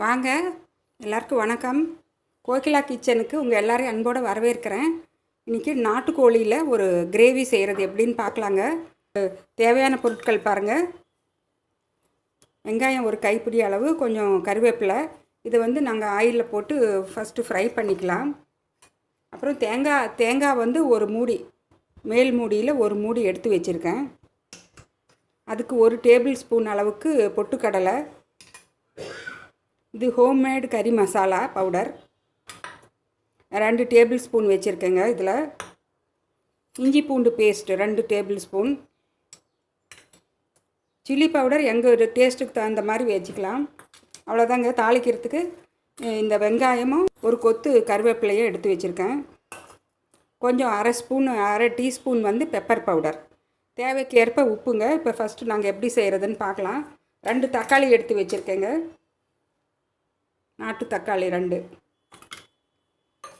வாங்க, எல்லாருக்கும் வணக்கம். கோகிலா கிச்சனுக்கு உங்கள் எல்லாரையும் அன்போடு வரவேற்கிறேன். இன்றைக்கி நாட்டுக்கோழியில் ஒரு கிரேவி செய்கிறது எப்படின்னு பார்க்கலாங்க. தேவையான பொருட்கள் பாருங்கள். வெங்காயம் ஒரு கைப்பிடி அளவு, கொஞ்சம் கருவேப்பிலை. இதை நாங்கள் ஆயிலில் போட்டு ஃபஸ்ட்டு ஃப்ரை பண்ணிக்கலாம். அப்புறம் தேங்காய் ஒரு மூடி, மேல் மூடியில் ஒரு மூடி எடுத்து வச்சுருக்கேன். அதுக்கு 1 டேபிள் ஸ்பூன் அளவுக்கு பொட்டுக்கடலை. இது ஹோம்மேடு கறி மசாலா பவுடர் 2 டேபிள் ஸ்பூன் வச்சுருக்கேங்க. இதில் இஞ்சி பூண்டு paste 2 table spoon. Chilli powder எங்கள் டேஸ்ட்டுக்கு தகுந்த மாதிரி வச்சுக்கலாம். அவ்வளோதாங்க. தாளிக்கிறதுக்கு இந்த வெங்காயமும் ஒரு கொத்து கருவேப்பிலையும் எடுத்து வச்சுருக்கேன். கொஞ்சம் அரை டீஸ்பூன் பெப்பர் பவுடர். தேவைக்கேற்ப உப்புங்க. இப்போ ஃபஸ்ட்டு நாங்கள் எப்படி செய்கிறதுன்னு பார்க்கலாம். 2 தக்காளி எடுத்து வச்சுருக்கேங்க. நாட்டு தக்காளி 2.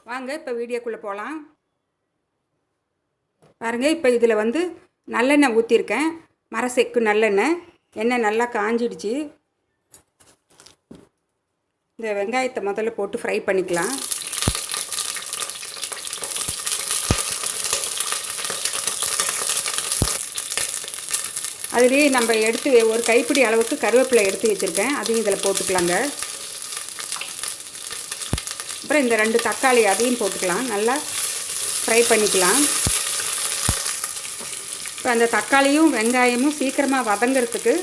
வாங்க இப்போ வீடியோக்குள்ளே போகலாம். பாருங்கள், இப்போ இதில் நல்லெண்ணெய் ஊற்றிருக்கேன். மரசெக்கு நல்லெண்ணெய். எண்ணெய் நல்லா காஞ்சிடுச்சு. இந்த வெங்காயத்தை முதல்ல போட்டு ஃப்ரை பண்ணிக்கலாம். அதுலேயே நம்ம எடுத்து ஒரு கைப்பிடி அளவுக்கு கருவேப்பிலை எடுத்து வச்சுருக்கேன். அதையும் இதில் போட்டுக்கலாங்க. அப்புறம் இந்த 2 தக்காளி அதையும் போட்டுக்கலாம். நல்லா ஃப்ரை பண்ணிக்கலாம். இப்போ அந்த தக்காளியும் வெங்காயமும் சீக்கிரமாக வதங்கிறதுக்கு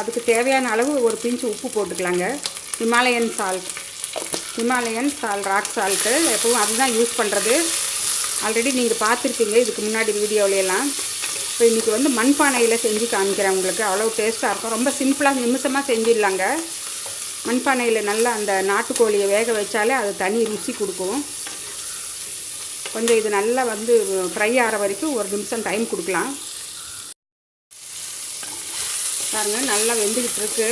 அதுக்கு தேவையான அளவு ஒரு பிஞ்சு உப்பு போட்டுக்கலாங்க. ஹிமாலயன் சால்ட், ராக் சால்ட்டு எப்பவும் அதுதான் யூஸ் பண்ணுறது. ஆல்ரெடி நீங்கள் பார்த்துருப்பீங்க இதுக்கு முன்னாடி வீடியோவிலலாம். இப்போ இன்றைக்கி மண்பானையில் செஞ்சு காமிக்கிறேன் உங்களுக்கு. அவ்வளோ டேஸ்ட்டாக இருக்கும். ரொம்ப சிம்பிளாக நிமிஷமாக செஞ்சிடலாங்க. மண்பானையில் நல்லா அந்த நாட்டுக்கோழியை வேக வச்சாலே அது தனி ருசி கொடுக்கும். கொஞ்சம் இது நல்லா ஃப்ரை ஆகிற வரைக்கும் 1 நிமிஷம் டைம் கொடுக்கலாம். பாருங்கள், நல்லா வெந்துக்கிட்டு இருக்கு.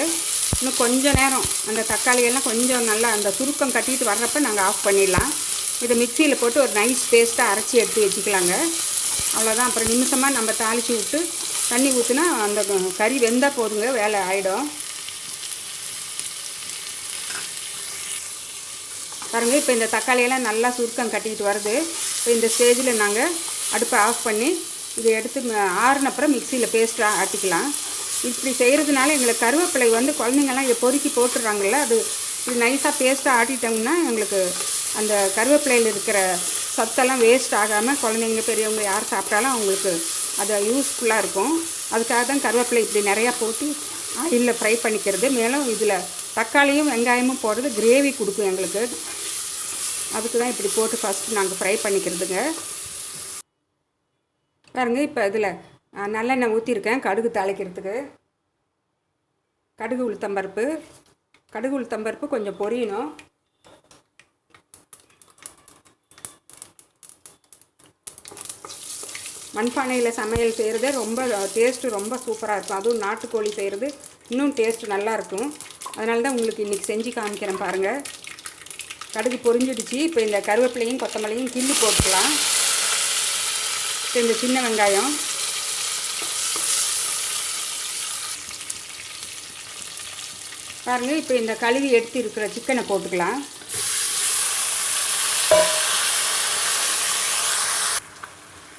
இன்னும் கொஞ்சம் நேரம் அந்த தக்காளியெல்லாம் கொஞ்சம் நல்லா அந்த சுருக்கம் கட்டிட்டு வர்றப்ப நாங்கள் ஆஃப் பண்ணிடலாம். இதை மிக்சியில் போட்டு ஒரு நைஸ் பேஸ்ட்டாக அரைச்சி எடுத்து வச்சுக்கலாங்க. அவ்வளோதான். அப்புறம் நிமிஷமாக நம்ம தாளித்து விட்டு தண்ணி ஊற்றினா அந்த கறி வெந்தால் போதுங்க, வேலை ஆகிடும். பாருங்கள், இப்போ இந்த தக்காளியெல்லாம் நல்லா சுருக்கம் கட்டிக்கிட்டு வருது. இப்போ இந்த ஸ்டேஜில் நாங்கள் அடுப்பை ஆஃப் பண்ணி இதை எடுத்து ஆறுனப்புறம் மிக்சியில் பேஸ்ட்டாக ஆட்டிக்கலாம். இப்படி செய்கிறதுனால எங்களுக்கு கருவேப்பிலை குழந்தைங்கள்லாம் இதை பொறுக்கி போட்டுடுறாங்கல்ல, அது இது நைஸாக பேஸ்ட்டாக ஆட்டிட்டோம்னா எங்களுக்கு அந்த கருவேப்பிலையில் இருக்கிற சத்தெல்லாம் வேஸ்ட் ஆகாமல் குழந்தைங்க பெரியவங்க யார் சாப்பிட்டாலும் அவங்களுக்கு அது யூஸ்ஃபுல்லாக இருக்கும். அதுக்காக தான் கருவேப்பிலை இப்படி நிறையா போட்டு ஆயிலில் ஃப்ரை பண்ணிக்கிறது. மேலும் இதில் தக்காளியும் வெங்காயமும் போடுறது கிரேவி கொடுக்கும் எங்களுக்கு. அதுக்கு தான் இப்படி போட்டு ஃபஸ்ட்டு நாங்கள் ஃப்ரை பண்ணிக்கிறதுங்க. பாருங்கள், இப்போ இதில் நல்லெண்ணெய் ஊற்றிருக்கேன் கடுகு தாளிக்கிறதுக்கு. கடுகு உளுத்தம்பருப்பு கொஞ்சம் பொரியணும். மண்பானையில் சமையல் செய்கிறது ரொம்ப டேஸ்ட்டு ரொம்ப சூப்பராக இருக்கும். அதுவும் நாட்டுக்கோழி செய்கிறது இன்னும் டேஸ்ட்டு நல்லாயிருக்கும். அதனால தான் உங்களுக்கு இன்றைக்கி செஞ்சு காமிக்கிறேன் பாருங்கள். கடுகு பொரிஞ்சிடுச்சு. இப்போ இந்த கருவேப்பிலையும் கொத்தமல்லியும் கிள்ளி போட்டுக்கலாம். இப்போ இந்த சின்ன வெங்காயம், பாருங்கள். இப்போ இந்த கழுவி எடுத்து இருக்கிற சிக்கனை போட்டுக்கலாம்.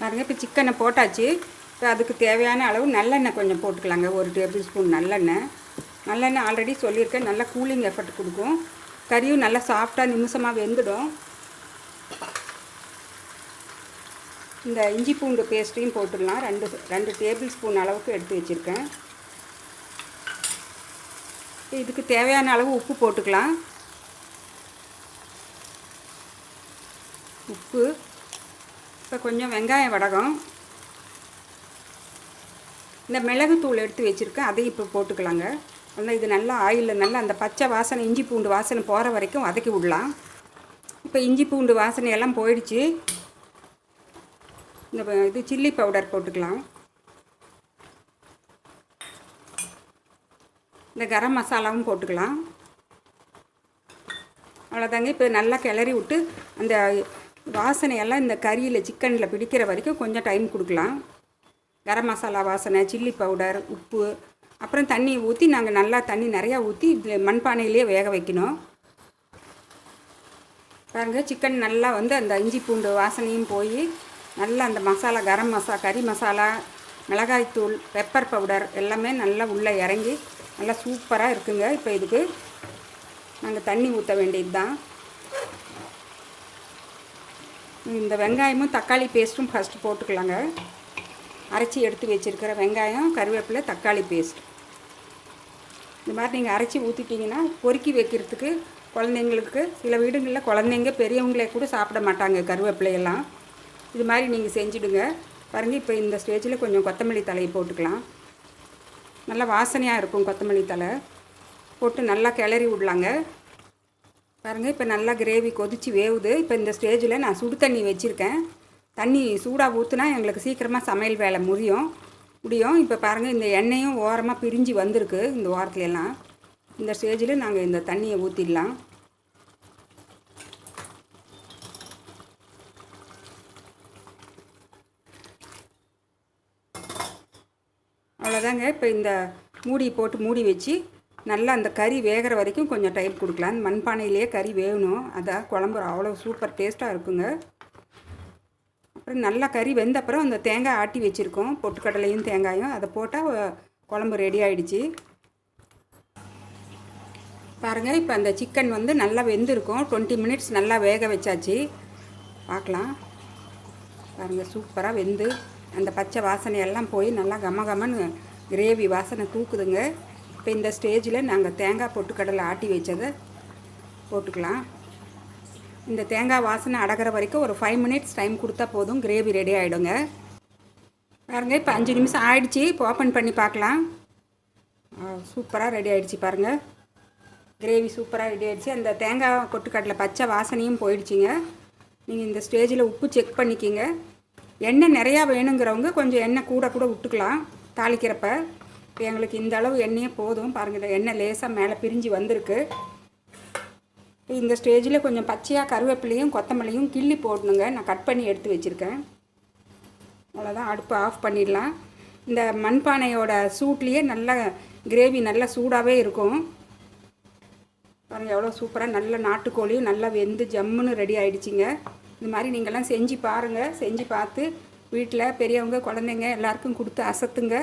பாருங்கள், இப்போ சிக்கனை போட்டாச்சு. இப்போ அதுக்கு தேவையான அளவு நல்லெண்ணெய் கொஞ்சம் போட்டுக்கலாங்க. 1 டேபிள் ஸ்பூன் நல்லெண்ணெய் ஆல்ரெடி சொல்லியிருக்கேன், நல்லா கூலிங் எஃபெக்ட் கொடுக்கும். கறியும் நல்லா சாஃப்டாக நிமிஷமாக வெந்துடும். இந்த இஞ்சி பூண்டு பேஸ்ட்டையும் போட்டுடலாம். 2 டேபிள் ஸ்பூன் அளவுக்கு எடுத்து வச்சுருக்கேன். இதுக்கு தேவையான அளவு உப்பு போட்டுக்கலாம். உப்பு. இப்போ கொஞ்சம் வெங்காயம் வடகம். இந்த மிளகுத்தூள் எடுத்து வச்சுருக்கேன், அதையும் இப்போ போட்டுக்கலாங்க. அதனால் இது நல்லா ஆயிலில் நல்லா அந்த பச்சை வாசனை, இஞ்சி பூண்டு வாசனை போகிற வரைக்கும் வதக்கி விடலாம். இப்போ இஞ்சி பூண்டு வாசனையெல்லாம் போயிடுச்சு. இது சில்லி பவுடர் போட்டுக்கலாம். இந்த கரம் மசாலாவும் போட்டுக்கலாம். அவ்வளோதாங்க. இப்போ நல்லா கிளறி விட்டு அந்த வாசனையெல்லாம் இந்த கறியில் சிக்கனில் பிடிக்கிற வரைக்கும் கொஞ்சம் டைம் கொடுக்கலாம். கரம் மசாலா வாசனை, சில்லி பவுடர், உப்பு அப்புறம் தண்ணி ஊற்றி நாங்கள் நல்லா தண்ணி நிறையா ஊற்றி இதில் மண்பானையிலேயே வேக வைக்கணும். பாருங்கள், சிக்கன் நல்லா வந்து அந்த இஞ்சி பூண்டு வாசனையும் போய் நல்லா அந்த மசாலா, கரம் மசாலா, கறி மசாலா, மிளகாய்த்தூள், பெப்பர் பவுடர் எல்லாமே நல்லா உள்ளே இறங்கி நல்லா சூப்பராக இருக்குங்க. இப்போ இதுக்கு நாங்கள் தண்ணி ஊற்ற வேண்டியது தான். இந்த வெங்காயமும் தக்காளி பேஸ்ட்டும் ஃபஸ்ட்டு போட்டுக்கலாங்க. அரைச்சி எடுத்து வச்சுருக்கிற வெங்காயம், கருவேப்பிலை, தக்காளி பேஸ்ட் இந்த மாதிரி நீங்கள் அரைச்சி ஊற்றிட்டிங்கன்னா பொறுக்கி வைக்கிறதுக்கு குழந்தைங்களுக்கு, சில வீடுகளில் குழந்தைங்க பெரியவங்களே கூட சாப்பிட மாட்டாங்க கருவேப்பிலையெல்லாம். இது மாதிரி நீங்கள் செஞ்சுடுங்க. பாருங்கள், இப்போ இந்த ஸ்டேஜில் கொஞ்சம் கொத்தமல்லி தலையை போட்டுக்கலாம். நல்லா வாசனையாக இருக்கும். கொத்தமல்லி தலை போட்டு நல்லா கிளறி விடலாங்க. பாருங்கள், இப்போ நல்லா கிரேவி கொதித்து வேவுது. இப்போ இந்த ஸ்டேஜில் நான் சுடு தண்ணி வச்சுருக்கேன். தண்ணி சூடாக ஊற்றுனா எங்களுக்கு சீக்கிரமாக சமையல் வேலை முடியும். இப்போ பாருங்கள், இந்த எண்ணெயும் ஓரமாக பிரிஞ்சு வந்திருக்கு. இந்த ஓரத்துலலாம் இந்த ஸ்டேஜில் நாங்கள் இந்த தண்ணியை ஊற்றிடலாம். அவ்வளோதாங்க. இப்போ இந்த மூடி போட்டு மூடி வச்சு நல்லா அந்த கறி வேகிற வரைக்கும் கொஞ்சம் டைம் கொடுக்கலாம். மண்பானையிலேயே கறி வேகணும். அதான் குழம்பு அவ்வளோ சூப்பர் டேஸ்ட்டாக இருக்குங்க. அப்புறம் நல்லா கறி வெந்த அப்புறம் அந்த தேங்காய் ஆட்டி வச்சுருக்கோம், பொட்டுக்கடலையும் தேங்காயும், அதை போட்டால் குழம்பு ரெடி ஆகிடுச்சு. பாருங்கள், இப்போ அந்த சிக்கன் வந்து நல்லா வெந்திருக்கும். 20 மினிட்ஸ் நல்லா வேக வச்சாச்சு. பார்க்கலாம். பாருங்கள், சூப்பராக வெந்து அந்த பச்சை வாசனையெல்லாம் போய் நல்லா கமகமன்னு கிரேவி வாசனை தூக்குதுங்க. இப்போ இந்த ஸ்டேஜில் நாங்கள் தேங்காய் பொட்டுக்கடலை ஆட்டி வச்சதை போட்டுக்கலாம். இந்த தேங்காய் வாசனை அடக்கிற வரைக்கும் ஒரு 5 மினிட்ஸ் டைம் கொடுத்தா போதும், கிரேவி ரெடி ஆகிடுங்க. பாருங்கள், இப்போ 5 நிமிஷம் ஆகிடுச்சி. இப்போ ஓப்பன் பண்ணி பார்க்கலாம். சூப்பராக ரெடி ஆகிடுச்சி. பாருங்கள், கிரேவி சூப்பராக ரெடி ஆகிடுச்சி. அந்த தேங்காய் பொட்டுக்கடலை பச்சை வாசனையும் போயிடுச்சிங்க. நீங்கள் இந்த ஸ்டேஜில் உப்பு செக் பண்ணிக்கிங்க. எண்ணெய் நிறையா வேணுங்கிறவங்க கொஞ்சம் எண்ணெய் கூட விட்டுக்கலாம் தாளிக்கிறப்ப. இப்போ எங்களுக்கு இந்த அளவு எண்ணெயே போதும். பாருங்கள், எண்ணெய் லேசாக மேலே பிரிஞ்சு வந்திருக்கு. இந்த ஸ்டேஜில் கொஞ்சம் பச்சையாக கருவேப்பிலையும் கொத்தமல்லியும் கிள்ளி போடணுங்க. நான் கட் பண்ணி எடுத்து வச்சுருக்கேன். அவ்வளோதான், அடுப்பு ஆஃப் பண்ணிடலாம். இந்த மண்பானையோட சூட்லேயே நல்லா கிரேவி நல்லா சூடாகவே இருக்கும். பாருங்கள், எவ்வளோ சூப்பராக நல்ல நாட்டுக்கோழியும் நல்லா வெந்து ஜம்முன்னு ரெடி ஆகிடுச்சிங்க. இந்த மாதிரி நீங்கள்லாம் செஞ்சு பாருங்கள். செஞ்சு பார்த்து வீட்டில் பெரியவங்க, குழந்தைங்க எல்லாருக்கும் கொடுத்து அசத்துங்க.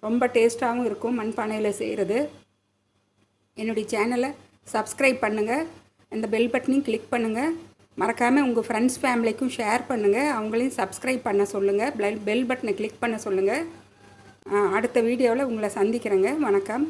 ரொம்ப டேஸ்ட்டாகவும் இருக்கும் மண்பானையில் செய்கிறது. என்னுடைய சேனலை சப்ஸ்கிரைப் பண்ணுங்கள். இந்த பெல் பட்டனையும் கிளிக் பண்ணுங்கள். மறக்காமல் உங்கள் ஃப்ரெண்ட்ஸ் ஃபேமிலிக்கும் ஷேர் பண்ணுங்கள். அவங்களையும் சப்ஸ்கிரைப் பண்ண சொல்லுங்கள். பெல் பட்டனை கிளிக் பண்ண சொல்லுங்கள். அடுத்த வீடியோவில் உங்களை சந்திக்கிறேங்க. வணக்கம்.